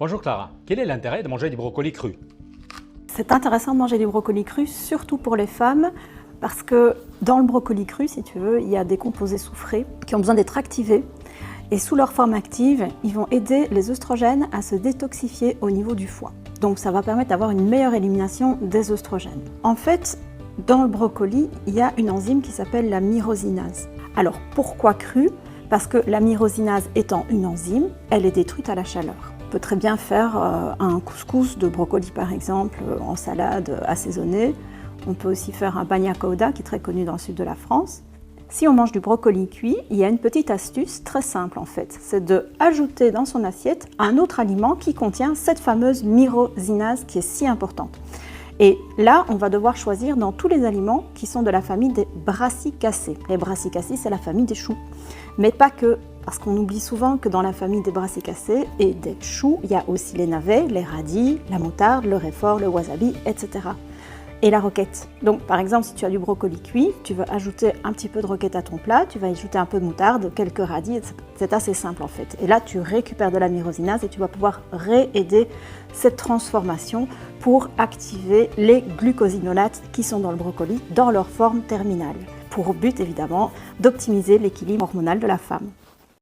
Bonjour Clara, quel est l'intérêt de manger du brocoli cru? C'est intéressant de manger du brocoli cru, surtout pour les femmes, parce que dans le brocoli cru, si tu veux, il y a des composés soufrés qui ont besoin d'être activés. Et sous leur forme active, ils vont aider les œstrogènes à se détoxifier au niveau du foie. Donc ça va permettre d'avoir une meilleure élimination des œstrogènes. En fait, dans le brocoli, il y a une enzyme qui s'appelle la myrosinase. Alors pourquoi cru? Parce que la myrosinase étant une enzyme, elle est détruite à la chaleur. On peut très bien faire un couscous de brocoli par exemple, en salade assaisonnée. On peut aussi faire un bagna cauda qui est très connu dans le sud de la France. Si on mange du brocoli cuit, il y a une petite astuce très simple en fait, c'est d'ajouter dans son assiette un autre aliment qui contient cette fameuse myrosinase qui est si importante. Et là, on va devoir choisir dans tous les aliments qui sont de la famille des brassicacées. Les brassicacées, c'est la famille des choux. Mais pas que, parce qu'on oublie souvent que dans la famille des brassicacées et des choux, il y a aussi les navets, les radis, la moutarde, le réfort, le wasabi, etc. Et la roquette. Donc par exemple, si tu as du brocoli cuit, tu veux ajouter un petit peu de roquette à ton plat, tu vas ajouter un peu de moutarde, quelques radis, c'est assez simple en fait. Et là, tu récupères de la myrosinase et tu vas pouvoir réaider cette transformation pour activer les glucosinolates qui sont dans le brocoli dans leur forme terminale. Pour but évidemment d'optimiser l'équilibre hormonal de la femme.